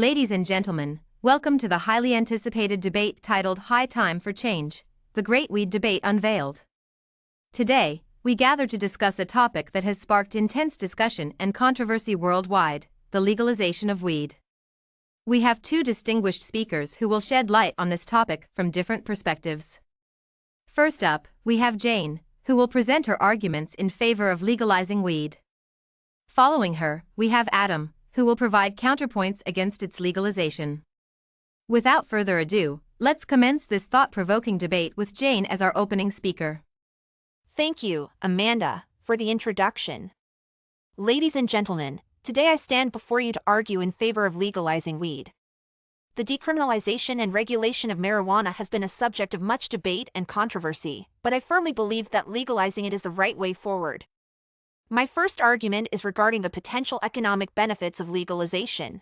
Ladies and gentlemen, welcome to the highly anticipated debate titled High Time for Change, the Great Weed Debate Unveiled. Today, we gather to discuss a topic that has sparked intense discussion and controversy worldwide, the legalization of weed. We have two distinguished speakers who will shed light on this topic from different perspectives. First up, we have Jane, who will present her arguments in favor of legalizing weed. Following her, we have Adam, who will provide counterpoints against its legalization. Without further ado, let's commence this thought-provoking debate with Jane as our opening speaker. Thank you, Amanda, for the introduction. Ladies and gentlemen, today I stand before you to argue in favor of legalizing weed. The decriminalization and regulation of marijuana has been a subject of much debate and controversy, but I firmly believe that legalizing it is the right way forward. My first argument is regarding the potential economic benefits of legalization.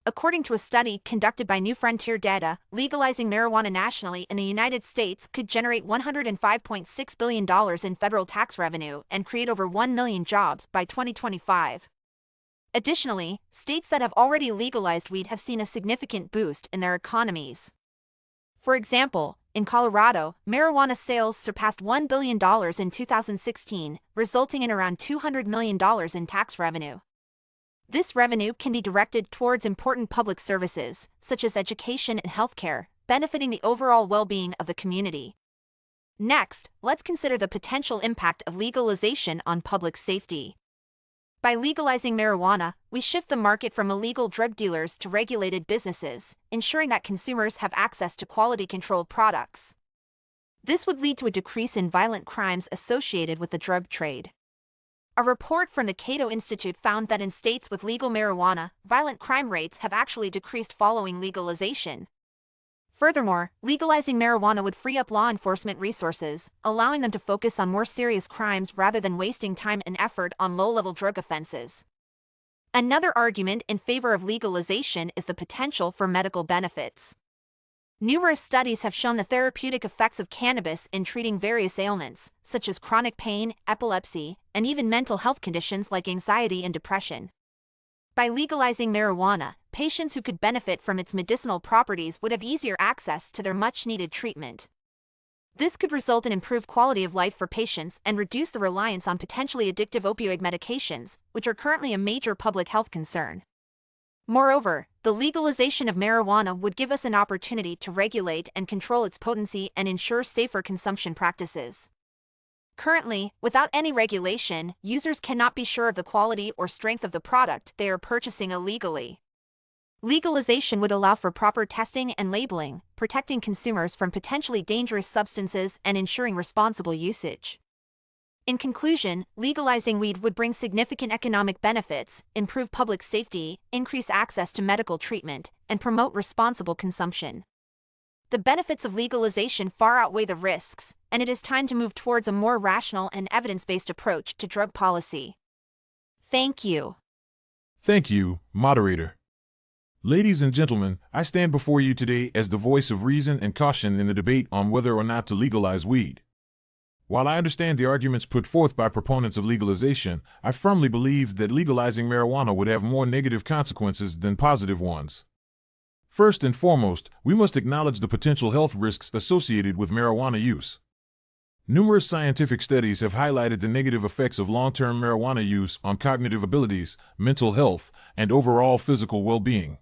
According to a study conducted by New Frontier Data, legalizing marijuana nationally in the United States could generate $105.6 billion in federal tax revenue and create over 1 million jobs by 2025. Additionally, states that have already legalized weed have seen a significant boost in their economies. For example, in Colorado, marijuana sales surpassed $1 billion in 2016, resulting in around $200 million in tax revenue. This revenue can be directed towards important public services, such as education and healthcare, benefiting the overall well-being of the community. Next, let's consider the potential impact of legalization on public safety. By legalizing marijuana, we shift the market from illegal drug dealers to regulated businesses, ensuring that consumers have access to quality-controlled products. This would lead to a decrease in violent crimes associated with the drug trade. A report from the Cato Institute found that in states with legal marijuana, violent crime rates have actually decreased following legalization. Furthermore, legalizing marijuana would free up law enforcement resources, allowing them to focus on more serious crimes rather than wasting time and effort on low-level drug offenses. Another argument in favor of legalization is the potential for medical benefits. Numerous studies have shown the therapeutic effects of cannabis in treating various ailments, such as chronic pain, epilepsy, and even mental health conditions like anxiety and depression. By legalizing marijuana, patients who could benefit from its medicinal properties would have easier access to their much-needed treatment. This could result in improved quality of life for patients and reduce the reliance on potentially addictive opioid medications, which are currently a major public health concern. Moreover, the legalization of marijuana would give us an opportunity to regulate and control its potency and ensure safer consumption practices. Currently, without any regulation, users cannot be sure of the quality or strength of the product they are purchasing illegally. Legalization would allow for proper testing and labeling, protecting consumers from potentially dangerous substances and ensuring responsible usage. In conclusion, legalizing weed would bring significant economic benefits, improve public safety, increase access to medical treatment, and promote responsible consumption. The benefits of legalization far outweigh the risks, and it is time to move towards a more rational and evidence-based approach to drug policy. Thank you. Thank you, moderator. Ladies and gentlemen, I stand before you today as the voice of reason and caution in the debate on whether or not to legalize weed. While I understand the arguments put forth by proponents of legalization, I firmly believe that legalizing marijuana would have more negative consequences than positive ones. First and foremost, we must acknowledge the potential health risks associated with marijuana use. Numerous scientific studies have highlighted the negative effects of long-term marijuana use on cognitive abilities, mental health, and overall physical well-being.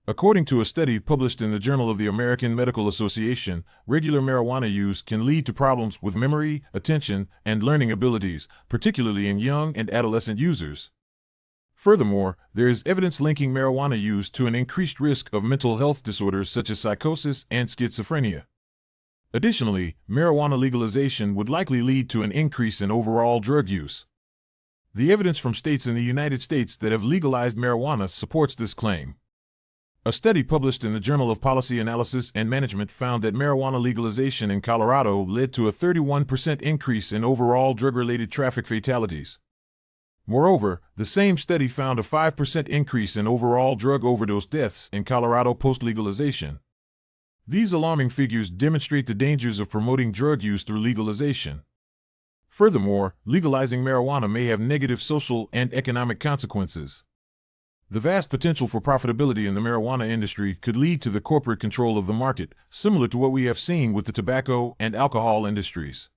According to a study published in the Journal of the American Medical Association, regular marijuana use can lead to problems with memory, attention, and learning abilities, particularly in young and adolescent users. Furthermore, there is evidence linking marijuana use to an increased risk of mental health disorders such as psychosis and schizophrenia. Additionally, marijuana legalization would likely lead to an increase in overall drug use. The evidence from states in the United States that have legalized marijuana supports this claim. A study published in the Journal of Policy Analysis and Management found that marijuana legalization in Colorado led to a 31% increase in overall drug-related traffic fatalities. Moreover, the same study found a 5% increase in overall drug overdose deaths in Colorado post-legalization. These alarming figures demonstrate the dangers of promoting drug use through legalization. Furthermore, legalizing marijuana may have negative social and economic consequences. The vast potential for profitability in the marijuana industry could lead to the corporate control of the market, similar to what we have seen with the tobacco and alcohol industries.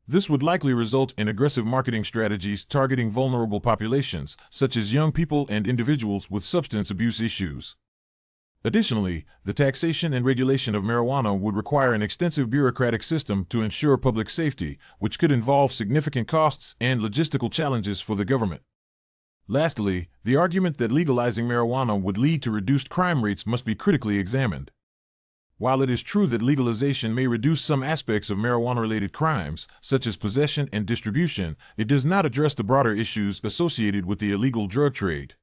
This would likely result in aggressive marketing strategies targeting vulnerable populations, such as young people and individuals with substance abuse issues. Additionally, the taxation and regulation of marijuana would require an extensive bureaucratic system to ensure public safety, which could involve significant costs and logistical challenges for the government. Lastly, the argument that legalizing marijuana would lead to reduced crime rates must be critically examined. While it is true that legalization may reduce some aspects of marijuana-related crimes, such as possession and distribution, it does not address the broader issues associated with the illegal drug trade.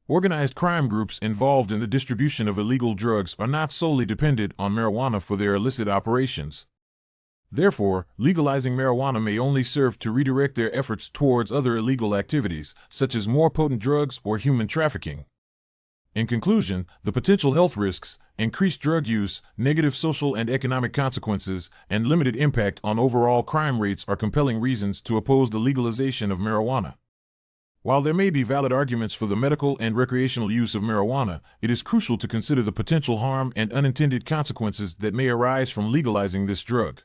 Organized crime groups involved in the distribution of illegal drugs are not solely dependent on marijuana for their illicit operations. Therefore, legalizing marijuana may only serve to redirect their efforts towards other illegal activities, such as more potent drugs or human trafficking. In conclusion, the potential health risks, increased drug use, negative social and economic consequences, and limited impact on overall crime rates are compelling reasons to oppose the legalization of marijuana. While there may be valid arguments for the medical and recreational use of marijuana, it is crucial to consider the potential harm and unintended consequences that may arise from legalizing this drug.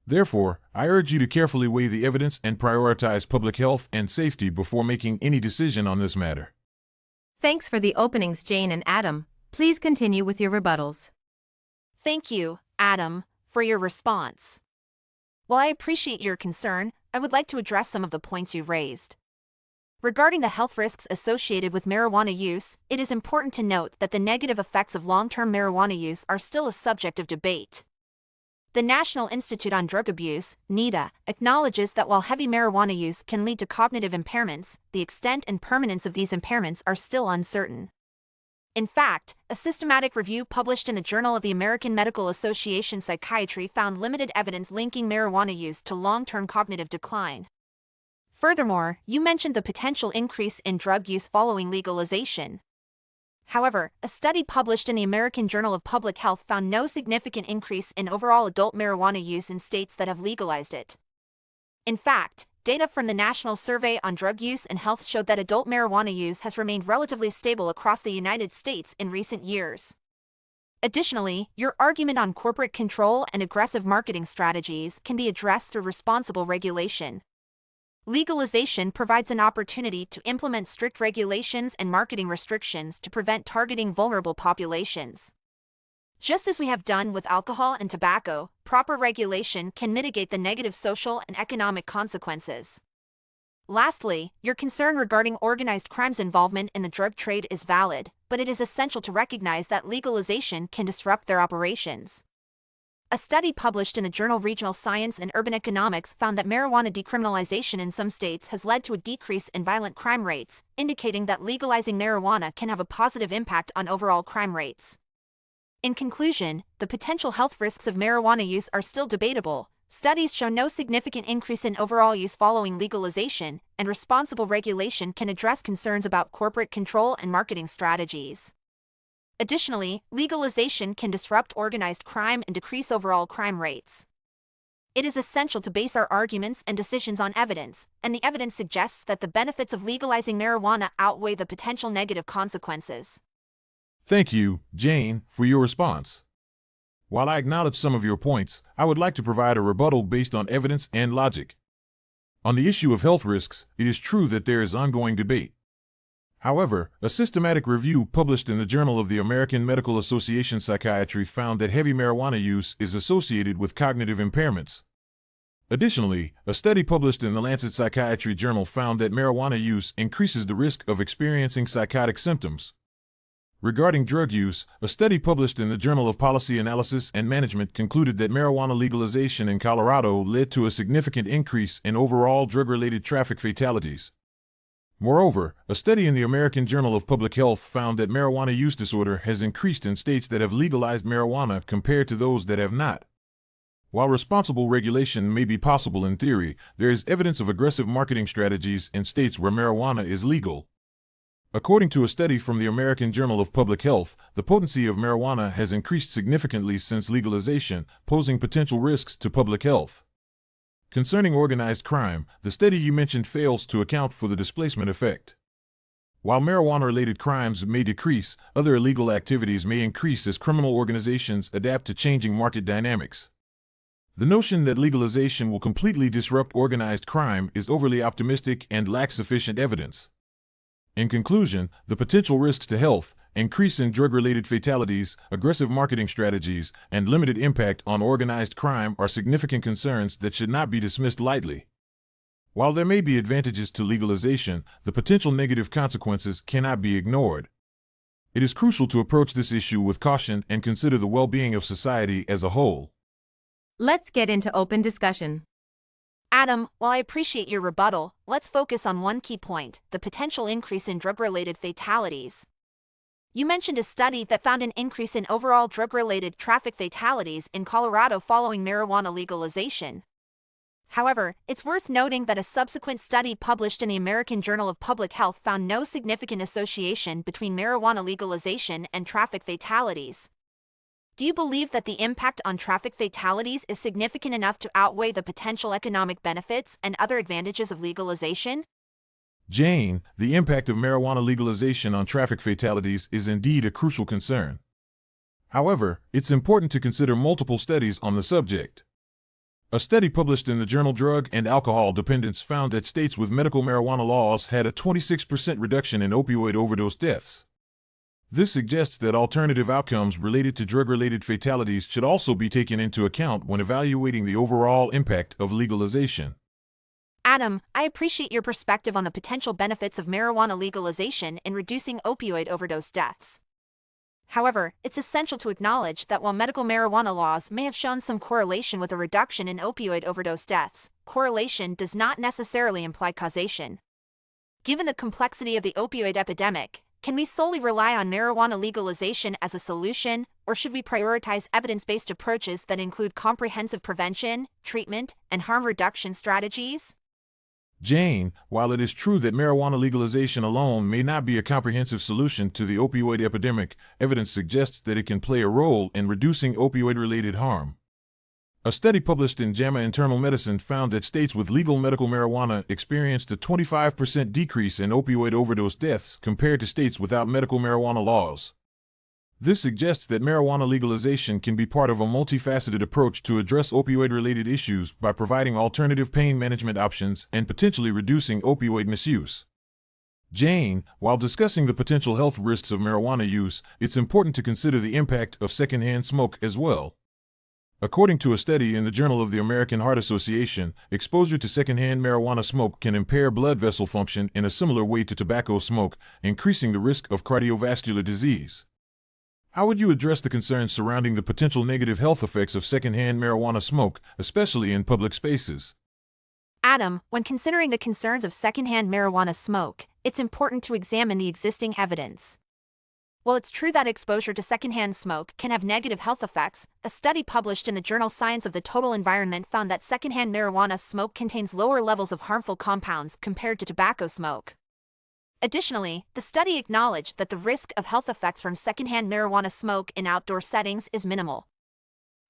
Therefore, I urge you to carefully weigh the evidence and prioritize public health and safety before making any decision on this matter. Thanks for the openings, Jane and Adam. Please continue with your rebuttals. Thank you, Adam, for your response. While I appreciate your concern, I would like to address some of the points you raised. Regarding the health risks associated with marijuana use, it is important to note that the negative effects of long-term marijuana use are still a subject of debate. The National Institute on Drug Abuse, NIDA, acknowledges that while heavy marijuana use can lead to cognitive impairments, the extent and permanence of these impairments are still uncertain. In fact, a systematic review published in the Journal of the American Medical Association Psychiatry found limited evidence linking marijuana use to long-term cognitive decline. Furthermore, you mentioned the potential increase in drug use following legalization. However, a study published in the American Journal of Public Health found no significant increase in overall adult marijuana use in states that have legalized it. In fact, data from the National Survey on Drug Use and Health showed that adult marijuana use has remained relatively stable across the United States in recent years. Additionally, your argument on corporate control and aggressive marketing strategies can be addressed through responsible regulation. Legalization provides an opportunity to implement strict regulations and marketing restrictions to prevent targeting vulnerable populations. Just as we have done with alcohol and tobacco, proper regulation can mitigate the negative social and economic consequences. Lastly, your concern regarding organized crime's involvement in the drug trade is valid, but it is essential to recognize that legalization can disrupt their operations. A study published in the journal Regional Science and Urban Economics found that marijuana decriminalization in some states has led to a decrease in violent crime rates, indicating that legalizing marijuana can have a positive impact on overall crime rates. In conclusion, the potential health risks of marijuana use are still debatable. Studies show no significant increase in overall use following legalization, and responsible regulation can address concerns about corporate control and marketing strategies. Additionally, legalization can disrupt organized crime and decrease overall crime rates. It is essential to base our arguments and decisions on evidence, and the evidence suggests that the benefits of legalizing marijuana outweigh the potential negative consequences. Thank you, Jane, for your response. While I acknowledge some of your points, I would like to provide a rebuttal based on evidence and logic. On the issue of health risks, it is true that there is ongoing debate. However, a systematic review published in the Journal of the American Medical Association Psychiatry found that heavy marijuana use is associated with cognitive impairments. Additionally, a study published in the Lancet Psychiatry Journal found that marijuana use increases the risk of experiencing psychotic symptoms. Regarding drug use, a study published in the Journal of Policy Analysis and Management concluded that marijuana legalization in Colorado led to a significant increase in overall drug-related traffic fatalities. Moreover, a study in the American Journal of Public Health found that marijuana use disorder has increased in states that have legalized marijuana compared to those that have not. While responsible regulation may be possible in theory, there is evidence of aggressive marketing strategies in states where marijuana is legal. According to a study from the American Journal of Public Health, the potency of marijuana has increased significantly since legalization, posing potential risks to public health. Concerning organized crime, the study you mentioned fails to account for the displacement effect. While marijuana-related crimes may decrease, other illegal activities may increase as criminal organizations adapt to changing market dynamics. The notion that legalization will completely disrupt organized crime is overly optimistic and lacks sufficient evidence. In conclusion, the potential risks to health, increase in drug-related fatalities, aggressive marketing strategies, and limited impact on organized crime are significant concerns that should not be dismissed lightly. While there may be advantages to legalization, the potential negative consequences cannot be ignored. It is crucial to approach this issue with caution and consider the well-being of society as a whole. Let's get into open discussion. Adam, while I appreciate your rebuttal, let's focus on one key point: the potential increase in drug-related fatalities. You mentioned a study that found an increase in overall drug-related traffic fatalities in Colorado following marijuana legalization. However, it's worth noting that a subsequent study published in the American Journal of Public Health found no significant association between marijuana legalization and traffic fatalities. Do you believe that the impact on traffic fatalities is significant enough to outweigh the potential economic benefits and other advantages of legalization? Jane, the impact of marijuana legalization on traffic fatalities is indeed a crucial concern. However, it's important to consider multiple studies on the subject. A study published in the journal Drug and Alcohol Dependence found that states with medical marijuana laws had a 26% reduction in opioid overdose deaths. This suggests that alternative outcomes related to drug-related fatalities should also be taken into account when evaluating the overall impact of legalization. Adam, I appreciate your perspective on the potential benefits of marijuana legalization in reducing opioid overdose deaths. However, it's essential to acknowledge that while medical marijuana laws may have shown some correlation with a reduction in opioid overdose deaths, correlation does not necessarily imply causation. Given the complexity of the opioid epidemic, can we solely rely on marijuana legalization as a solution, or should we prioritize evidence-based approaches that include comprehensive prevention, treatment, and harm reduction strategies? Jane, while it is true that marijuana legalization alone may not be a comprehensive solution to the opioid epidemic, evidence suggests that it can play a role in reducing opioid-related harm. A study published in JAMA Internal Medicine found that states with legal medical marijuana experienced a 25% decrease in opioid overdose deaths compared to states without medical marijuana laws. This suggests that marijuana legalization can be part of a multifaceted approach to address opioid-related issues by providing alternative pain management options and potentially reducing opioid misuse. Jane, while discussing the potential health risks of marijuana use, it's important to consider the impact of secondhand smoke as well. According to a study in the Journal of the American Heart Association, exposure to secondhand marijuana smoke can impair blood vessel function in a similar way to tobacco smoke, increasing the risk of cardiovascular disease. How would you address the concerns surrounding the potential negative health effects of secondhand marijuana smoke, especially in public spaces? Adam, when considering the concerns of secondhand marijuana smoke, it's important to examine the existing evidence. While it's true that exposure to secondhand smoke can have negative health effects, a study published in the journal Science of the Total Environment found that secondhand marijuana smoke contains lower levels of harmful compounds compared to tobacco smoke. Additionally, the study acknowledged that the risk of health effects from secondhand marijuana smoke in outdoor settings is minimal.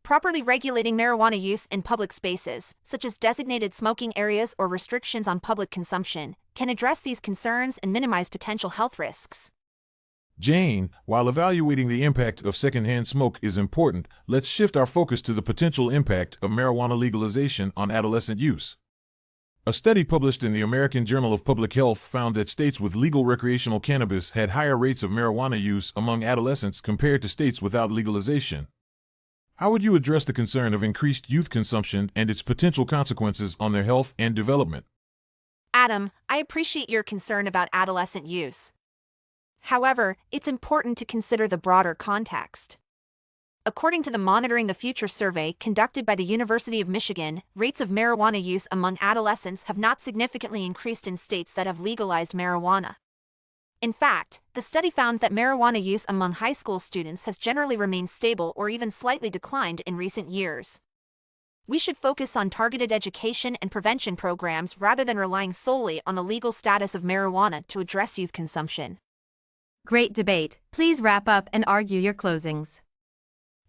Properly regulating marijuana use in public spaces, such as designated smoking areas or restrictions on public consumption, can address these concerns and minimize potential health risks. Jane, while evaluating the impact of secondhand smoke is important, let's shift our focus to the potential impact of marijuana legalization on adolescent use. A study published in the American Journal of Public Health found that states with legal recreational cannabis had higher rates of marijuana use among adolescents compared to states without legalization. How would you address the concern of increased youth consumption and its potential consequences on their health and development? Adam, I appreciate your concern about adolescent use. However, it's important to consider the broader context. According to the Monitoring the Future survey conducted by the University of Michigan, rates of marijuana use among adolescents have not significantly increased in states that have legalized marijuana. In fact, the study found that marijuana use among high school students has generally remained stable or even slightly declined in recent years. We should focus on targeted education and prevention programs rather than relying solely on the legal status of marijuana to address youth consumption. Great debate. Please wrap up and argue your closings.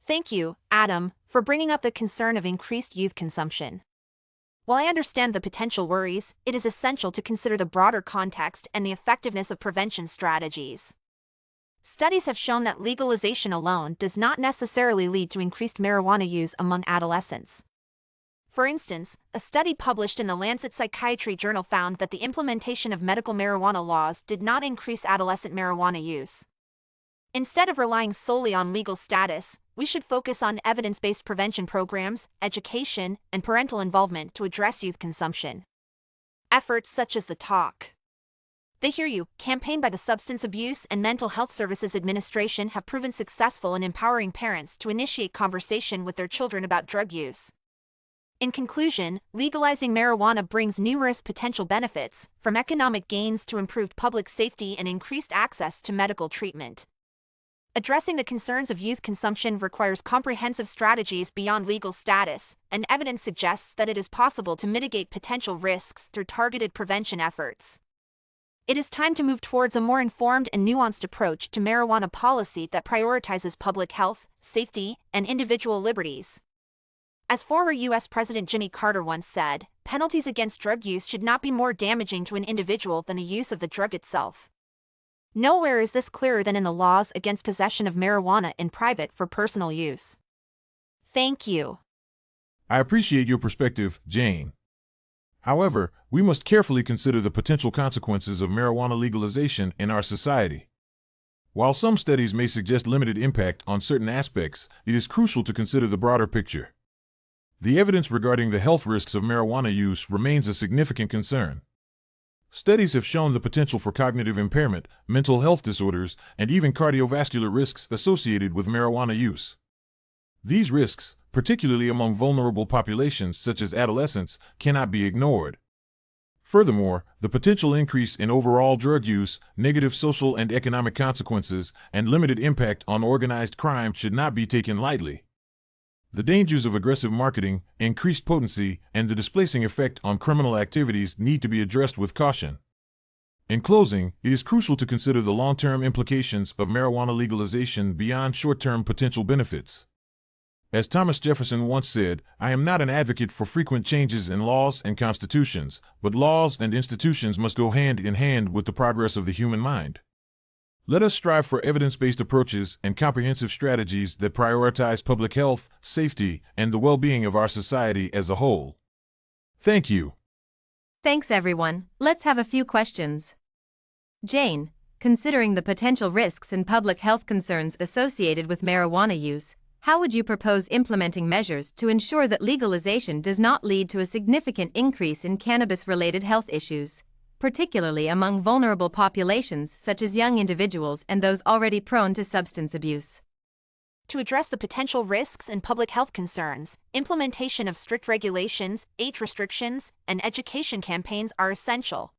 Thank you, Adam, for bringing up the concern of increased youth consumption. While I understand the potential worries, it is essential to consider the broader context and the effectiveness of prevention strategies. Studies have shown that legalization alone does not necessarily lead to increased marijuana use among adolescents. For instance, a study published in the Lancet Psychiatry journal found that the implementation of medical marijuana laws did not increase adolescent marijuana use. Instead of relying solely on legal status, we should focus on evidence-based prevention programs, education, and parental involvement to address youth consumption. Efforts such as the Talk They Hear You campaign by the Substance Abuse and Mental Health Services Administration have proven successful in empowering parents to initiate conversation with their children about drug use. In conclusion, legalizing marijuana brings numerous potential benefits, from economic gains to improved public safety and increased access to medical treatment. Addressing the concerns of youth consumption requires comprehensive strategies beyond legal status, and evidence suggests that it is possible to mitigate potential risks through targeted prevention efforts. It is time to move towards a more informed and nuanced approach to marijuana policy that prioritizes public health, safety, and individual liberties. As former U.S. President Jimmy Carter once said, penalties against drug use should not be more damaging to an individual than the use of the drug itself. Nowhere is this clearer than in the laws against possession of marijuana in private for personal use. Thank you. I appreciate your perspective, Jane. However, we must carefully consider the potential consequences of marijuana legalization in our society. While some studies may suggest limited impact on certain aspects, it is crucial to consider the broader picture. The evidence regarding the health risks of marijuana use remains a significant concern. Studies have shown the potential for cognitive impairment, mental health disorders, and even cardiovascular risks associated with marijuana use. These risks, particularly among vulnerable populations such as adolescents, cannot be ignored. Furthermore, the potential increase in overall drug use, negative social and economic consequences, and limited impact on organized crime should not be taken lightly. The dangers of aggressive marketing, increased potency, and the displacing effect on criminal activities need to be addressed with caution. In closing, it is crucial to consider the long-term implications of marijuana legalization beyond short-term potential benefits. As Thomas Jefferson once said, "I am not an advocate for frequent changes in laws and constitutions, but laws and institutions must go hand in hand with the progress of the human mind." Let us strive for evidence-based approaches and comprehensive strategies that prioritize public health, safety, and the well-being of our society as a whole. Thank you. Thanks everyone. Let's have a few questions. Jane, considering the potential risks and public health concerns associated with marijuana use, how would you propose implementing measures to ensure that legalization does not lead to a significant increase in cannabis-related health issues, particularly among vulnerable populations such as young individuals and those already prone to substance abuse? To address the potential risks and public health concerns, implementation of strict regulations, age restrictions, and education campaigns are essential.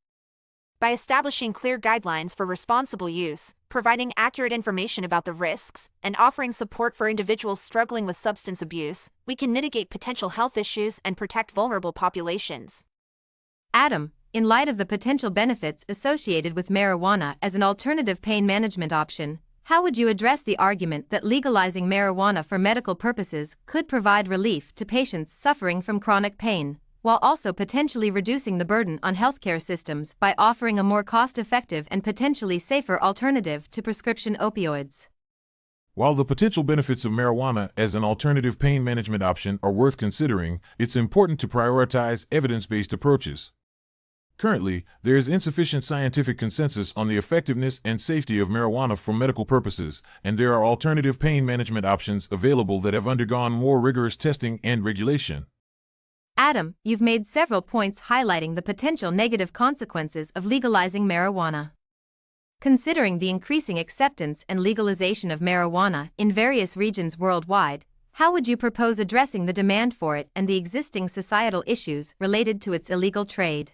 By establishing clear guidelines for responsible use, providing accurate information about the risks, and offering support for individuals struggling with substance abuse, we can mitigate potential health issues and protect vulnerable populations. Adam, in light of the potential benefits associated with marijuana as an alternative pain management option, how would you address the argument that legalizing marijuana for medical purposes could provide relief to patients suffering from chronic pain, while also potentially reducing the burden on healthcare systems by offering a more cost-effective and potentially safer alternative to prescription opioids? While the potential benefits of marijuana as an alternative pain management option are worth considering, it's important to prioritize evidence-based approaches. Currently, there is insufficient scientific consensus on the effectiveness and safety of marijuana for medical purposes, and there are alternative pain management options available that have undergone more rigorous testing and regulation. Adam, you've made several points highlighting the potential negative consequences of legalizing marijuana. Considering the increasing acceptance and legalization of marijuana in various regions worldwide, how would you propose addressing the demand for it and the existing societal issues related to its illegal trade?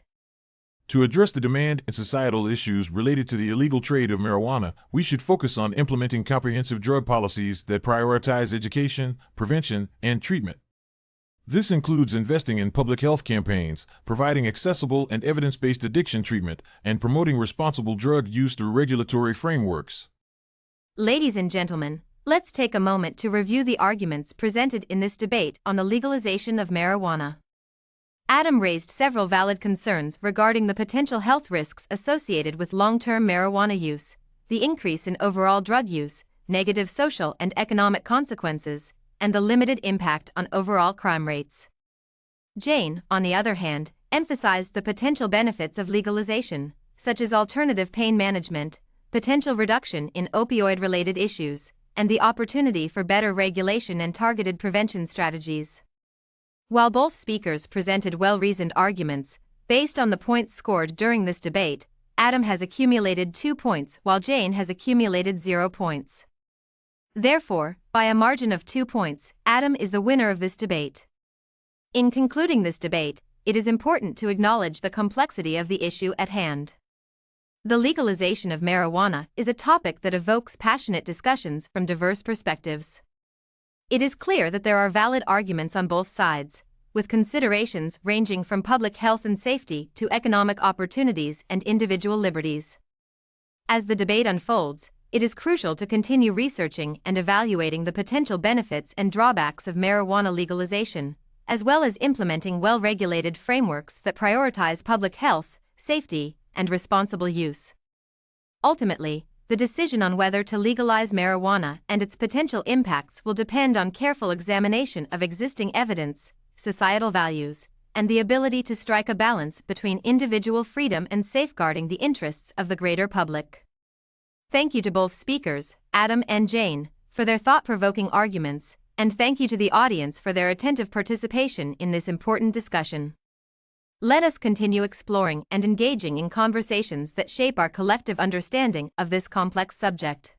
To address the demand and societal issues related to the illegal trade of marijuana, we should focus on implementing comprehensive drug policies that prioritize education, prevention, and treatment. This includes investing in public health campaigns, providing accessible and evidence-based addiction treatment, and promoting responsible drug use through regulatory frameworks. Ladies and gentlemen, let's take a moment to review the arguments presented in this debate on the legalization of marijuana. Adam raised several valid concerns regarding the potential health risks associated with long-term marijuana use, the increase in overall drug use, negative social and economic consequences, and the limited impact on overall crime rates. Jane, on the other hand, emphasized the potential benefits of legalization, such as alternative pain management, potential reduction in opioid-related issues, and the opportunity for better regulation and targeted prevention strategies. While both speakers presented well-reasoned arguments, based on the points scored during this debate, Adam has accumulated 2 points while Jane has accumulated 0 points. Therefore, by a margin of 2 points, Adam is the winner of this debate. In concluding this debate, it is important to acknowledge the complexity of the issue at hand. The legalization of marijuana is a topic that evokes passionate discussions from diverse perspectives. It is clear that there are valid arguments on both sides, with considerations ranging from public health and safety to economic opportunities and individual liberties. As the debate unfolds, it is crucial to continue researching and evaluating the potential benefits and drawbacks of marijuana legalization, as well as implementing well-regulated frameworks that prioritize public health, safety, and responsible use. Ultimately, the decision on whether to legalize marijuana and its potential impacts will depend on careful examination of existing evidence, societal values, and the ability to strike a balance between individual freedom and safeguarding the interests of the greater public. Thank you to both speakers, Adam and Jane, for their thought-provoking arguments, and thank you to the audience for their attentive participation in this important discussion. Let us continue exploring and engaging in conversations that shape our collective understanding of this complex subject.